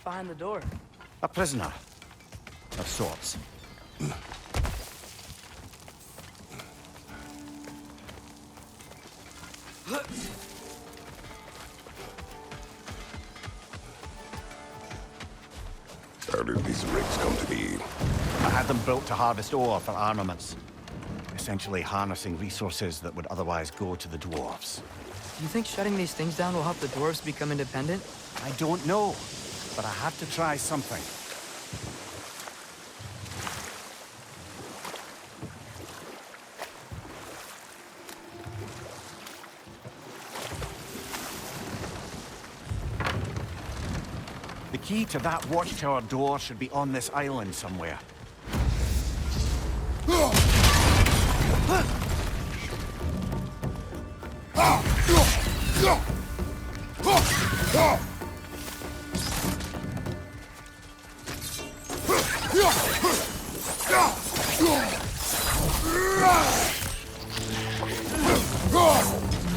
behind the door? A prisoner. Of sorts. How did these rigs come to be? I had them built to harvest ore for armaments. Essentially harnessing resources that would otherwise go to the dwarves. Do you think shutting these things down will help the dwarves become independent? I don't know, but I have to try something. The key to that watchtower door should be on this island somewhere.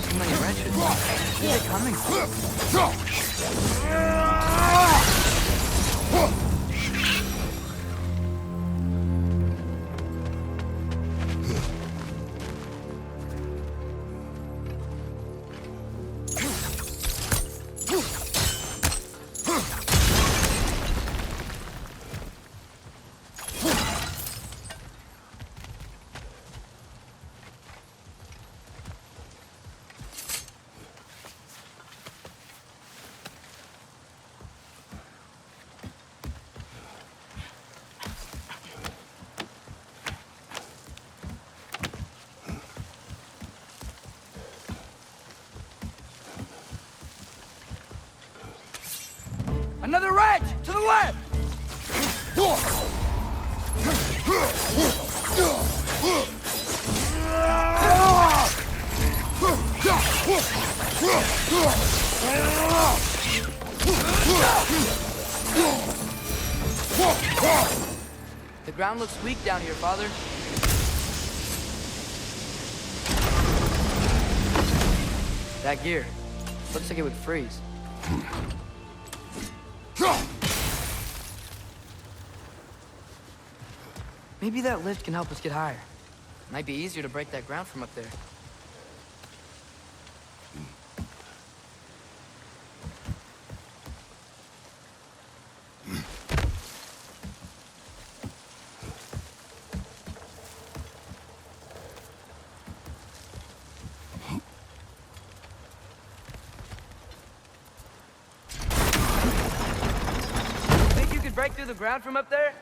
Too many wrenches. Where are they coming from? Another wrench! To the left! The ground looks weak down here, Father. That gear. Looks like it would freeze. Maybe that lift can help us get higher. Might be easier to break that ground from up there. Think you could break through the ground from up there?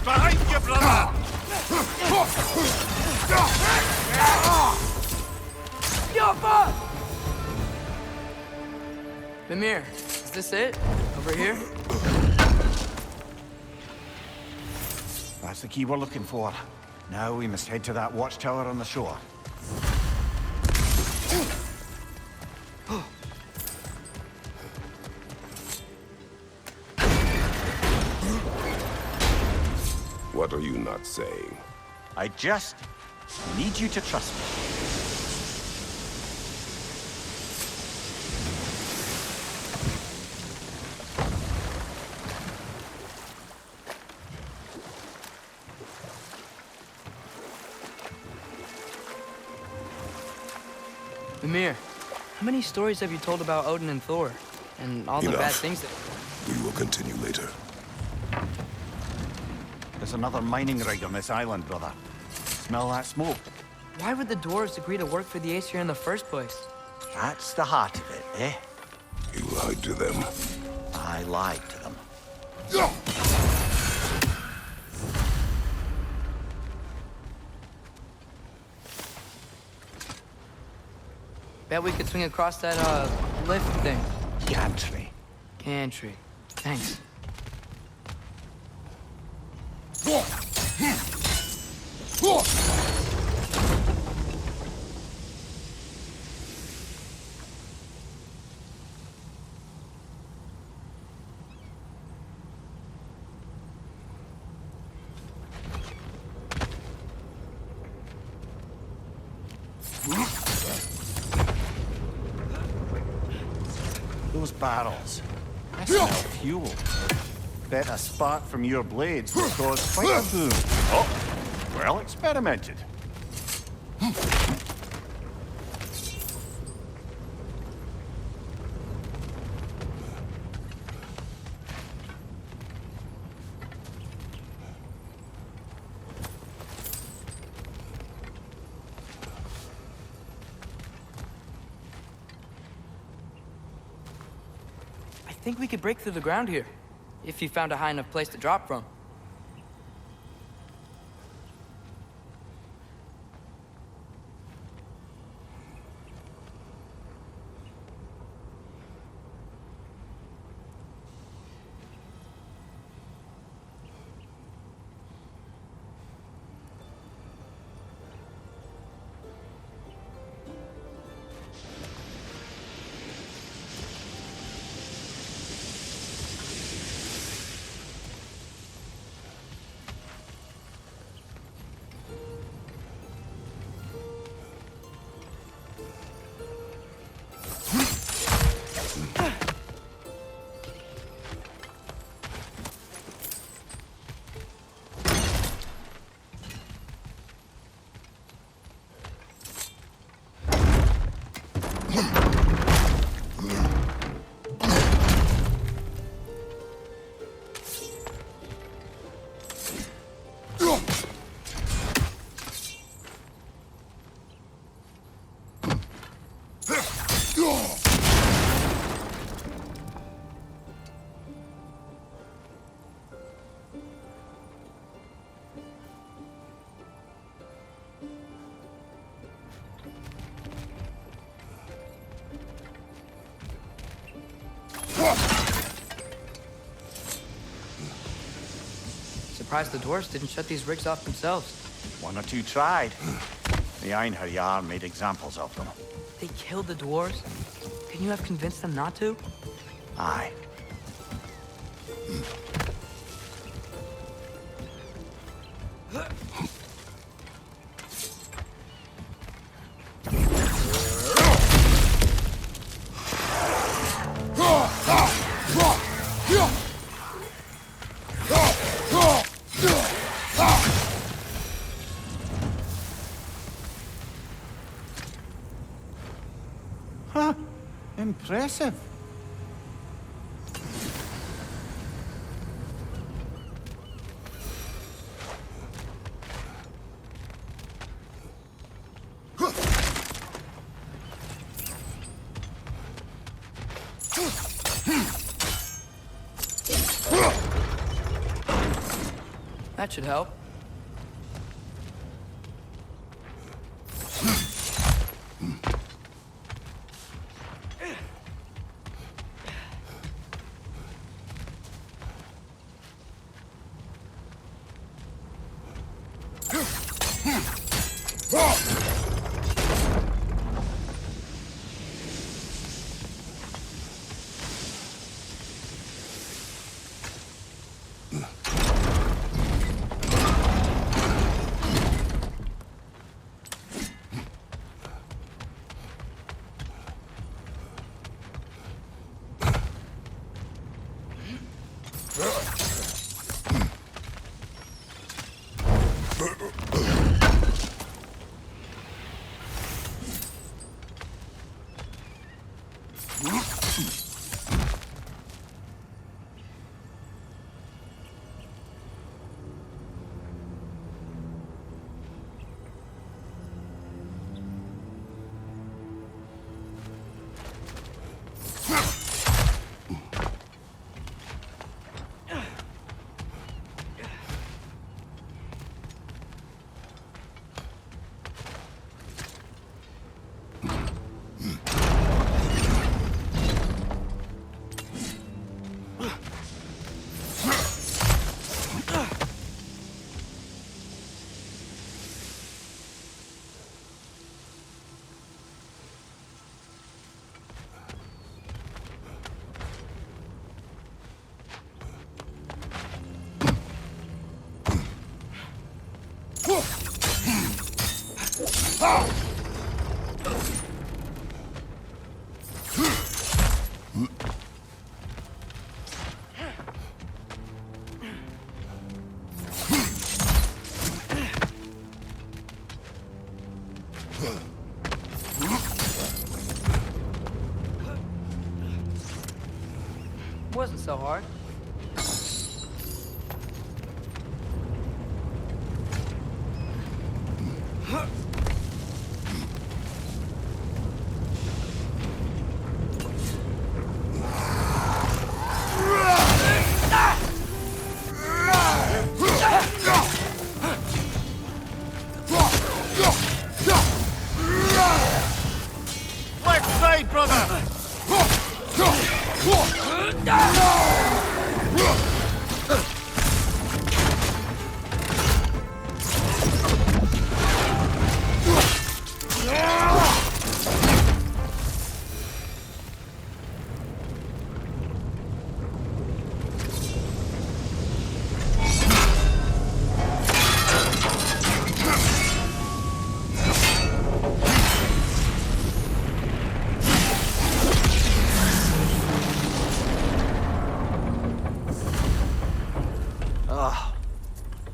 Behind you, brother! Mimir, is this it? Over here? That's the key we're looking for. Now we must head to that watchtower on the shore. What are you not saying? I just need you to trust me. Mimir, how many stories have you told about Odin and Thor? And all the bad Enough. things that... We will continue later. There's another mining rig on this island, brother. Smell that smoke? Why would the dwarves agree to work for the Aesir in the first place? That's the heart of it, eh? You lied to them. I lied to them. Bet we could swing across that, lift thing. Gantry. Gantry. Thanks. Those barrels. I smell fuel. Bet a spark from your blades will cause quite a boom. Oh, well experimented. I think we could break through the ground here, if you found a high enough place to drop from. Surprised the dwarves didn't shut these rigs off themselves. One or two tried. The Einherjar made examples of them. They killed the dwarves? Couldn't you have convinced them not to? Aye. Huh. Impressive. That should help. Wasn't so hard. Left side, brother!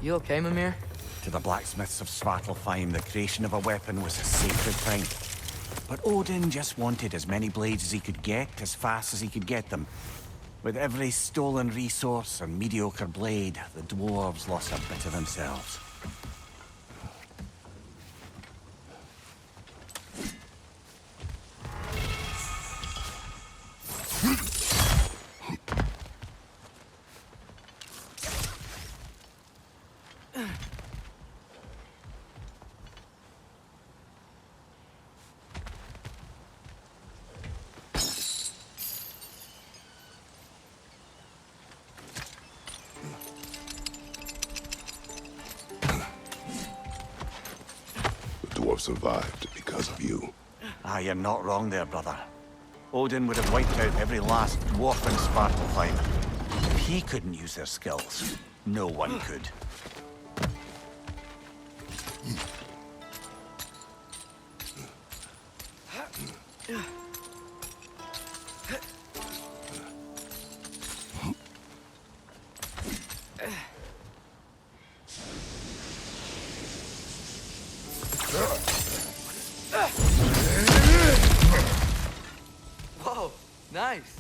You okay, Mimir? To the blacksmiths of Svartalfheim, the creation of a weapon was a sacred thing. But Odin just wanted as many blades as he could get, as fast as he could get them. With every stolen resource and mediocre blade, the dwarves lost a bit of themselves. The dwarf survived because of you. Ah, you're not wrong there, brother. Odin would have wiped out every last dwarf in Svartalfheim. If he couldn't use their skills, no one could. Whoa, nice.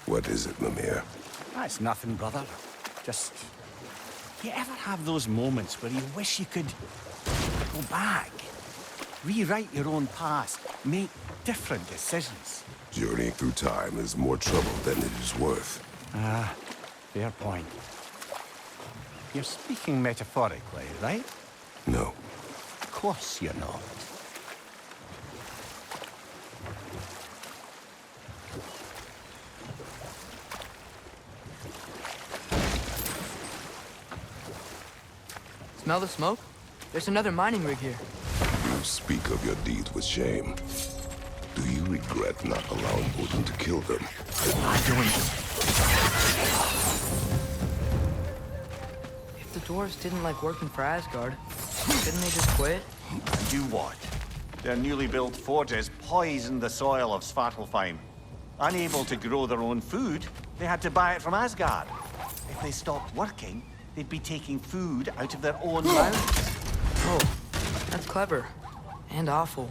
What is it, Mimir? That's nothing, brother. Just... You ever have those moments where you wish you could go back? Rewrite your own past, make different decisions? Journeying through time is more trouble than it is worth. Ah, fair point. You're speaking metaphorically, right? No. Of course you're not. Smell the smoke? There's another mining rig here. You speak of your deeds with shame. Do you regret not allowing Odin to kill them? I don't. If the dwarves didn't like working for Asgard, couldn't they just quit? And do what? Their newly built forges poisoned the soil of Svartalfheim. Unable to grow their own food, they had to buy it from Asgard. If they stopped working, they'd be taking food out of their own mouths. Oh, that's clever. And awful.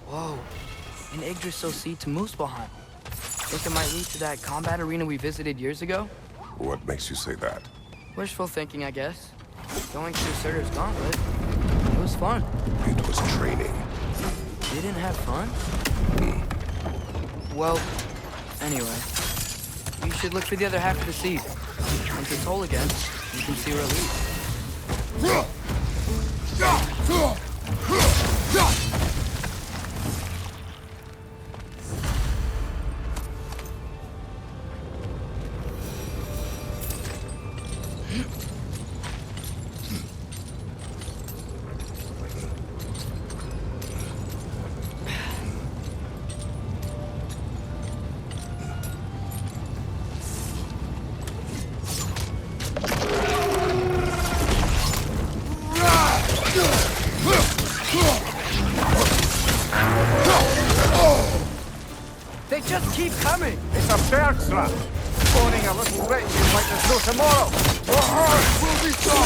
Whoa, an Yggdrasil seed to Muspelheim. Think it might lead to that combat arena we visited years ago? What makes you say that? Wishful thinking, I guess. Going through Surtur's gauntlet. It was fun. It was training. You didn't have fun? Well, anyway. You should look for the other half of the seed. Once it's whole again, you can see where it leads. They just keep coming! It's a bird trap. Owning a little witch is like there's no tomorrow. Your heart will be so.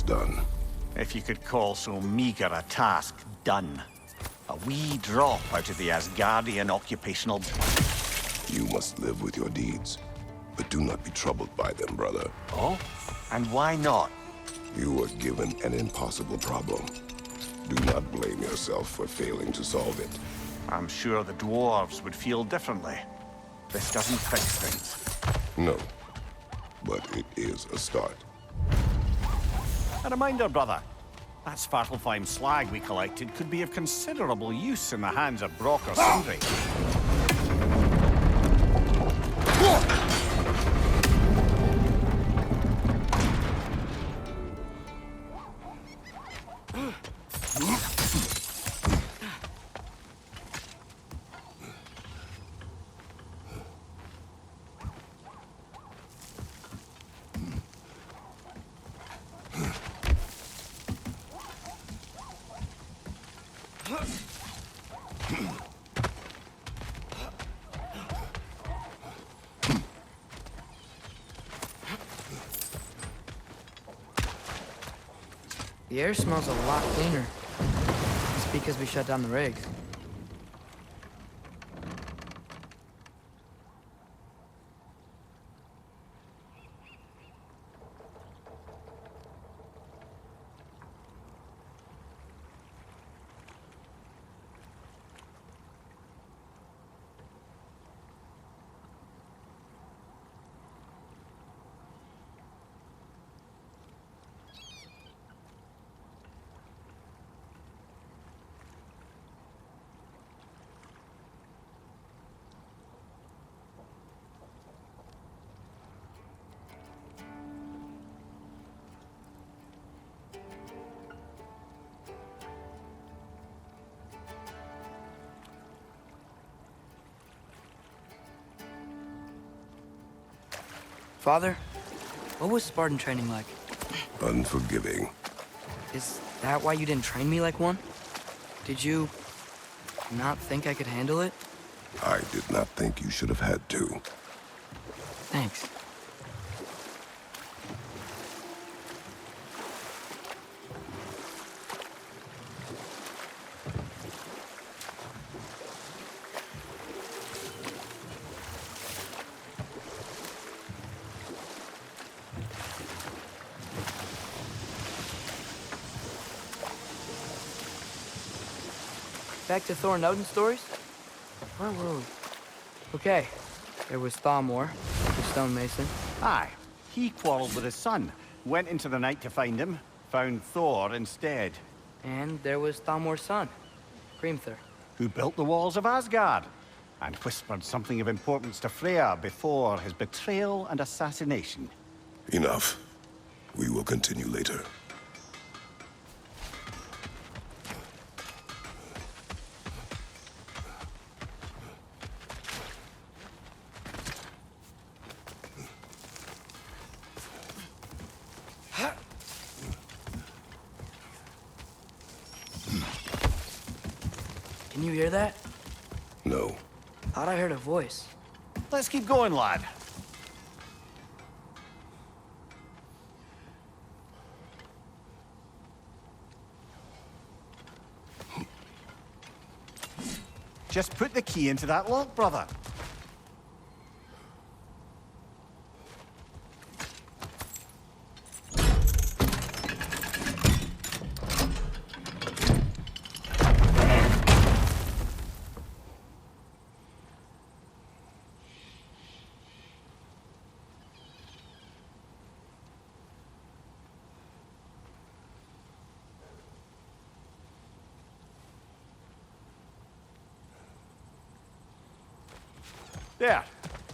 Done. If you could call so meager a task done. A wee drop out of the Asgardian occupational... You must live with your deeds, but do not be troubled by them, brother. Oh? And why not? You were given an impossible problem. Do not blame yourself for failing to solve it. I'm sure the dwarves would feel differently. This doesn't fix things. No, but it is a start. A reminder, brother. That Svartalfheim slag we collected could be of considerable use in the hands of Brock or Sindri. The air smells a lot cleaner. It's because we shut down the rigs. Father, what was Spartan training like? Unforgiving. Is that why you didn't train me like one? Did you not think I could handle it? I did not think you should have had to. Thanks. Back to Thor and Odin stories? Where were we? Okay, there was Thalmor, the stonemason. Aye. He quarreled with his son. Went into the night to find him. Found Thor instead. And there was Thalmor's son, Grimthur. Who built the walls of Asgard. And whispered something of importance to Freya before his betrayal and assassination. Enough. We will continue later. Can you hear that? No. Thought I heard a voice. Let's keep going, lad. Just put the key into that lock, brother. There.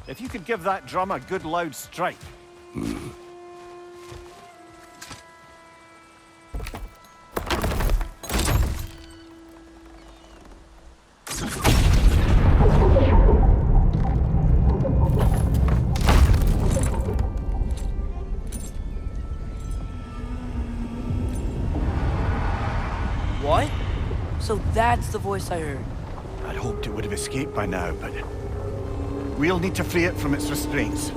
If you could give that drum a good loud strike. What? So that's the voice I heard. I'd hoped it would have escaped by now, but we'll need to free it from its restraints.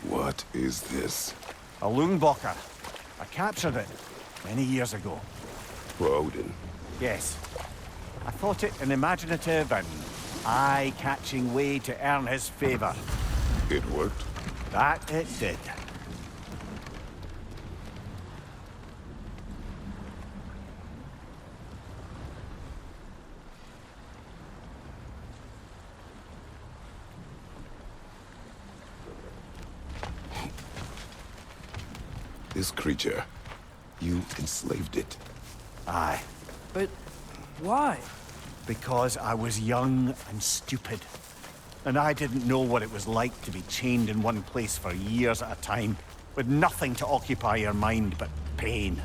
What is this? A Lungbocker. I captured it many years ago. For Odin. Yes. I thought it an imaginative and eye-catching way to earn his favor. It worked? That it did. This creature, you enslaved it. Aye. But why? Because I was young and stupid. And I didn't know what it was like to be chained in one place for years at a time, with nothing to occupy your mind but pain.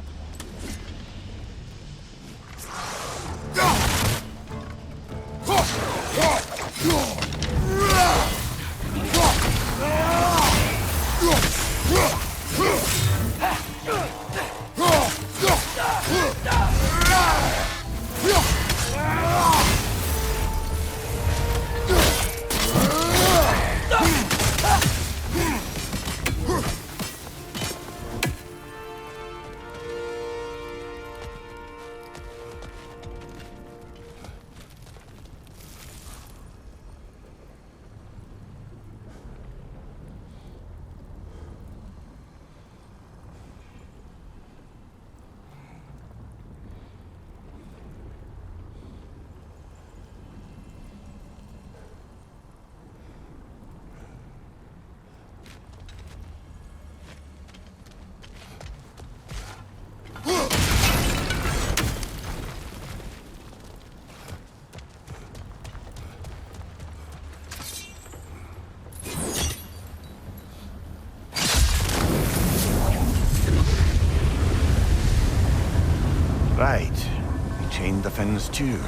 weapons too.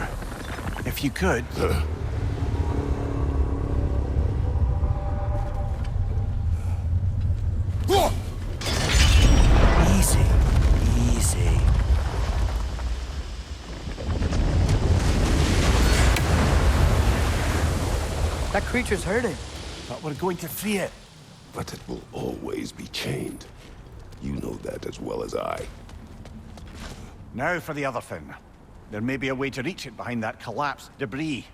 If you could... Easy. Easy. That creature's hurting. But we're going to free it. But it will always be chained. You know that as well as I. Now for the other fin. There may be a way to reach it behind that collapsed debris.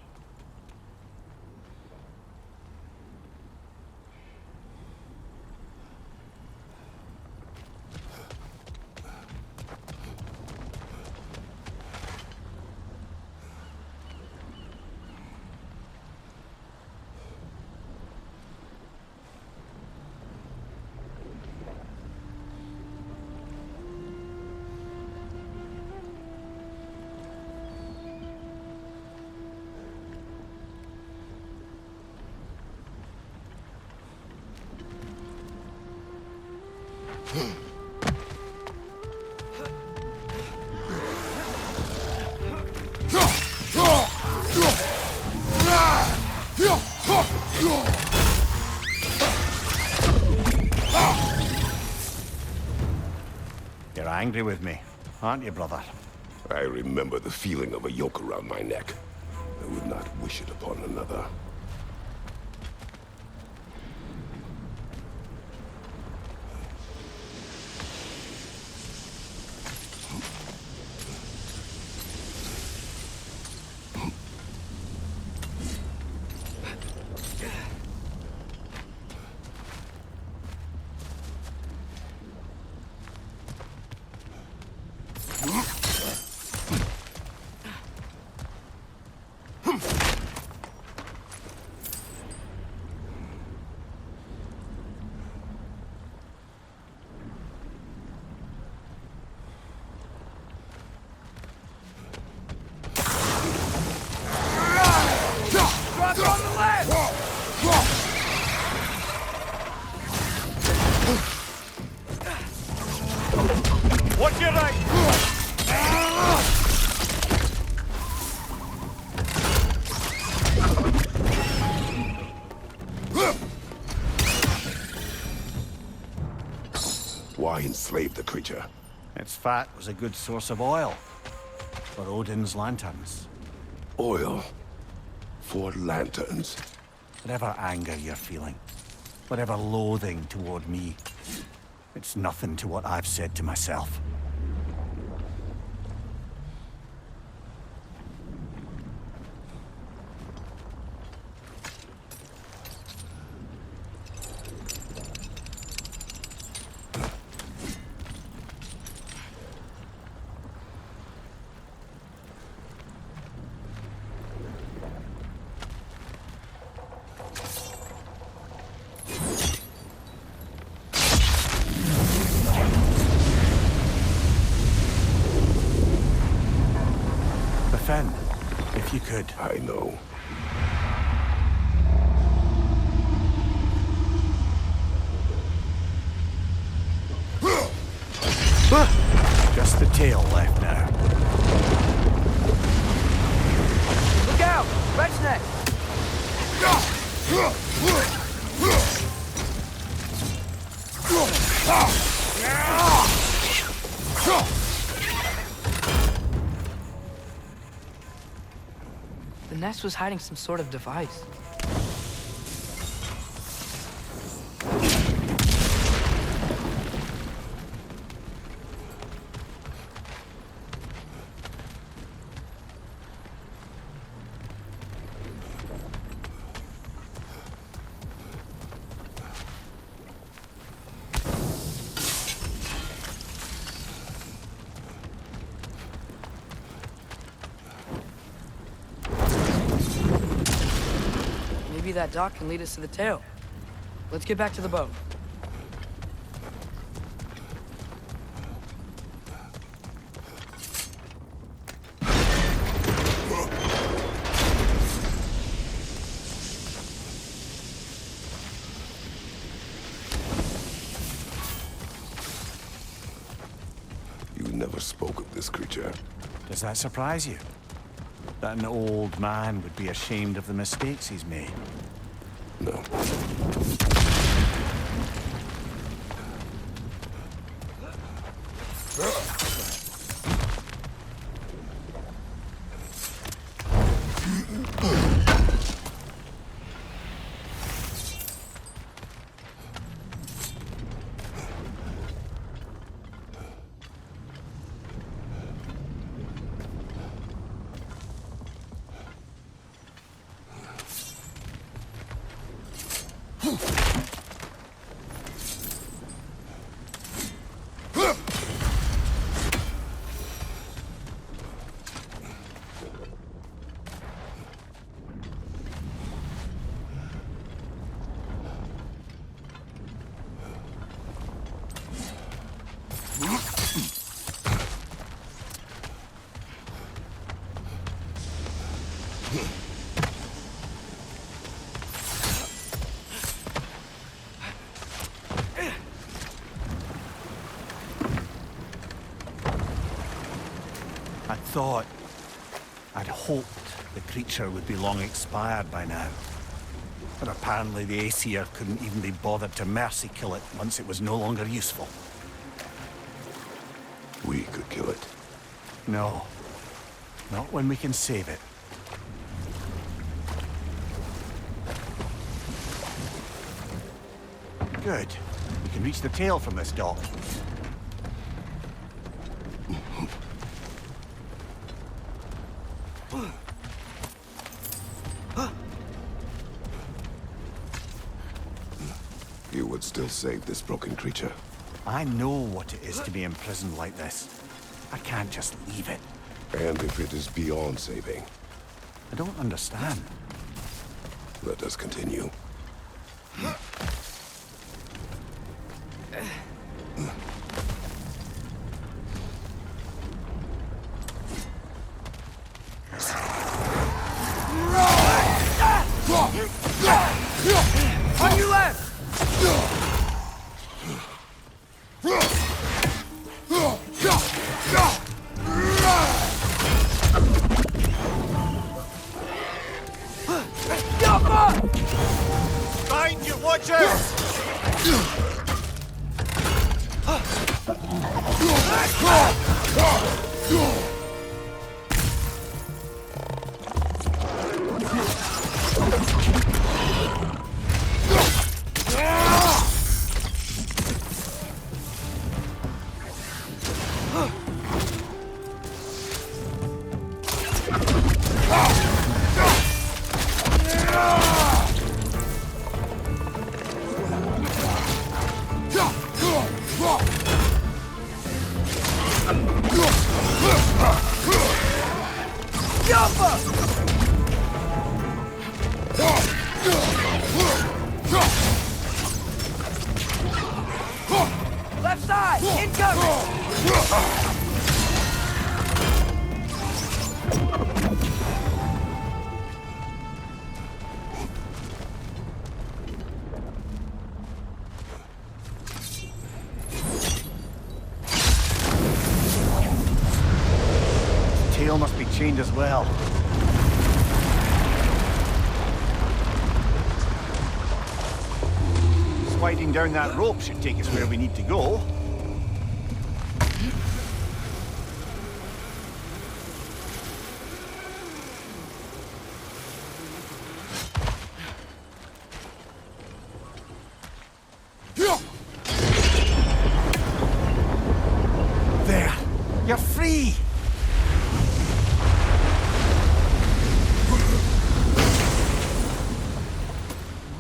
You're angry with me, aren't you, brother? I remember the feeling of a yoke around my neck. I would not wish it upon another. Watch your right! Why enslave the creature? Its fat was a good source of oil for Odin's lanterns. Oil for lanterns. Whatever anger you're feeling, whatever loathing toward me, it's nothing to what I've said to myself. Fen, if you could. I know. Just the tail left now. Look out! Red's neck! The nest was hiding some sort of device. Maybe that dock can lead us to the tail. Let's get back to the boat. You never spoke of this creature. Does that surprise you? That an old man would be ashamed of the mistakes he's made. No. I'd hoped the creature would be long expired by now. But apparently the Aesir couldn't even be bothered to mercy kill it once it was no longer useful. We could kill it. No. Not when we can save it. Good. We can reach the tail from this dock. You would still save this broken creature. I know what it is to be imprisoned like this. I can't just leave it. And if it is beyond saving, I don't understand. let us continue. On your left! Find you, watchers! Left side! Incoming! Tail must be chained as well. Sliding down that rope should take us where we need to go. There! You're free!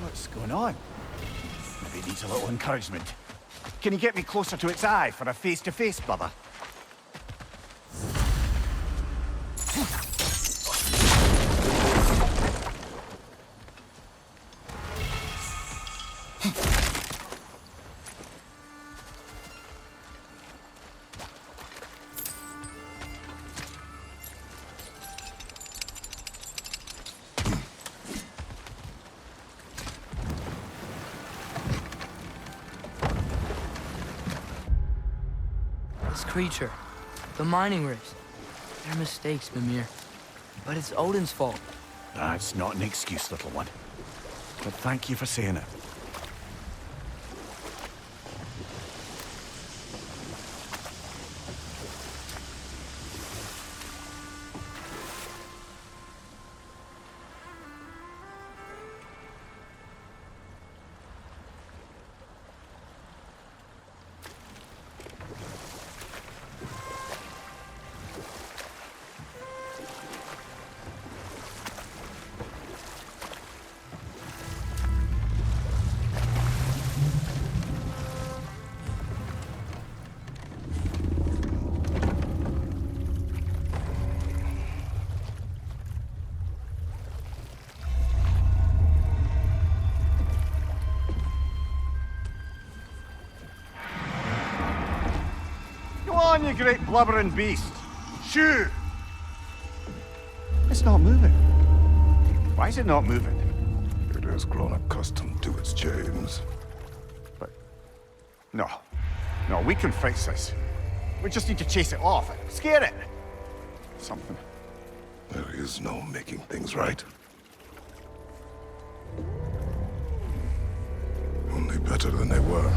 What's going on? Maybe it needs a little encouragement. Can you get me closer to its eye for a face-to-face, brother? This creature, the mining rigs, they're mistakes, Mimir. But it's Odin's fault. That's not an excuse, little one. But thank you for saying it. Go on, you great blubbering beast. Shoo! It's not moving. Why is it not moving? It has grown accustomed to its chains. But... No. No, we can face this. We just need to chase it off. Scare it. Something. There is no making things right. Only better than they were.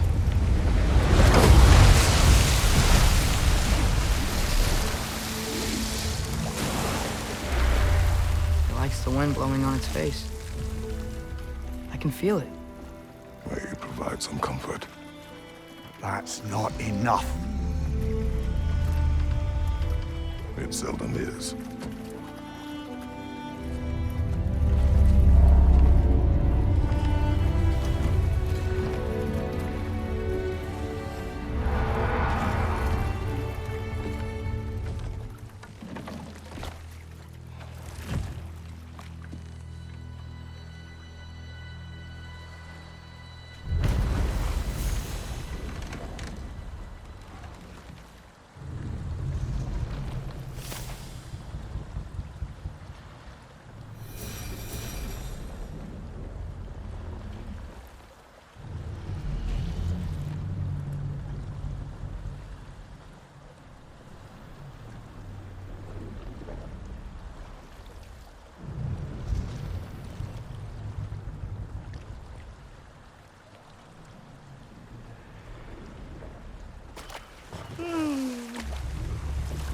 It likes the wind blowing on its face. I can feel it. May provide some comfort. That's not enough. It seldom is.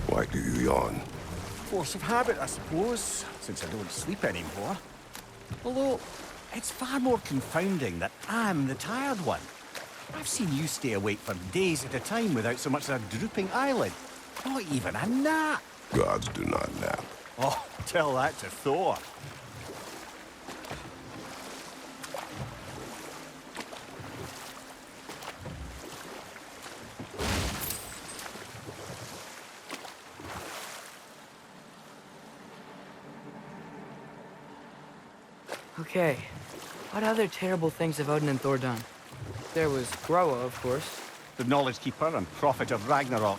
Why do you yawn? Force of habit, I suppose, since I don't sleep anymore. Although, it's far more confounding that I'm the tired one. I've seen you stay awake for days at a time without so much as a drooping eyelid. Not even a nap. Gods do not nap. Oh, tell that to Thor. Okay. What other terrible things have Odin and Thor done? There was Groa, of course. The Knowledge Keeper and Prophet of Ragnarök.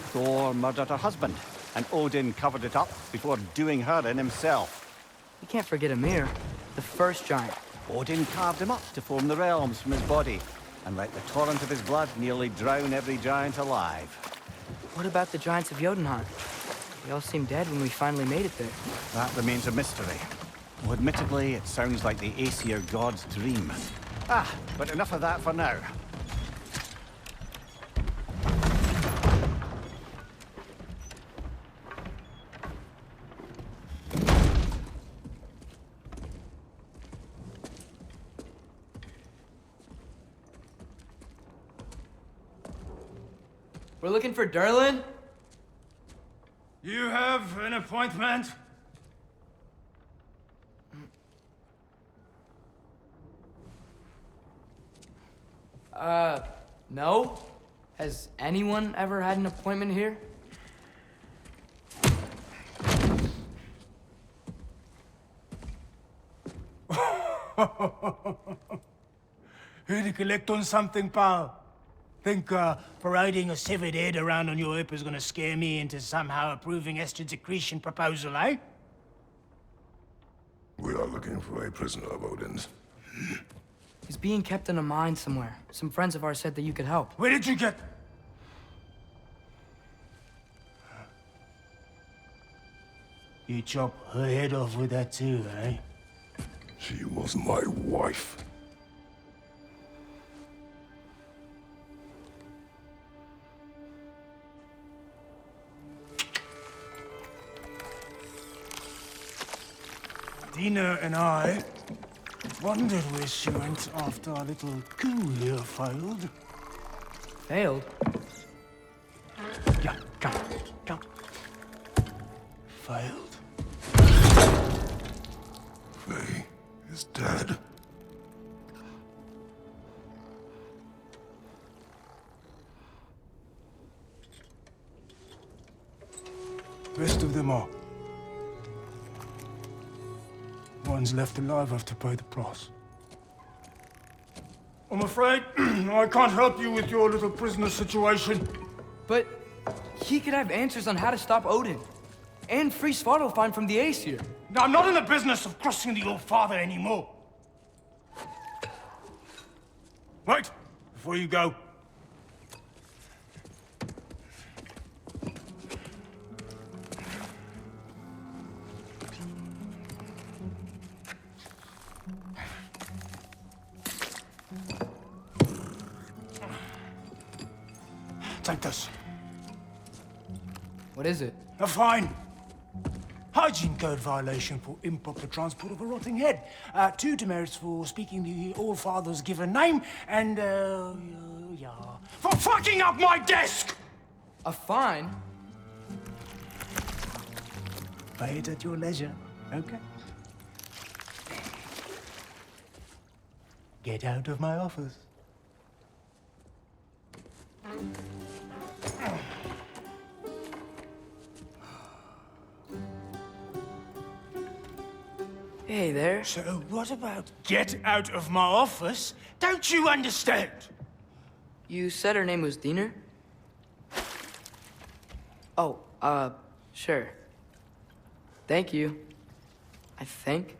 Thor murdered her husband, and Odin covered it up before doing her in himself. You can't forget Ymir, the first giant. Odin carved him up to form the realms from his body, and let the torrent of his blood nearly drown every giant alive. What about the giants of Jotunheim? They all seemed dead when we finally made it there. That remains a mystery. Well, admittedly, it sounds like the Aesir god's dream. Ah, but enough of that for now. We're looking for Durlin? You have an appointment? No? Has anyone ever had an appointment here? Here to collect on something, pal? Think, parading a severed head around on your hip is gonna scare me into somehow approving Estrid's accretion proposal, eh? We are looking for a prisoner of Odin's. He's being kept in a mine somewhere. Some friends of ours said that you could help. Where did you get... You chop her head off with that too, eh? She was my wife. Dina and I wondered where she went after our little coup here failed. Failed? Yeah, come. Failed. Faye is dead. Rest of them are. One's left alive have to pay the price. I'm afraid I can't help you with your little prisoner situation. But he could have answers on how to stop Odin. And free Svartalfheim from the Aesir. Now, I'm not in the business of crossing the old father anymore. Wait, before you go. Take this. What is it? A fine. Hygiene code violation for improper transport of a rotting head. 2 demerits for speaking the All-Father's given name, and, yeah. For fucking up my desk! A fine? Pay it at your leisure, okay? Get out of my office. Hey there. So what about get out of my office? Don't you understand? You said her name was Diener? Oh, sure. Thank you. I think.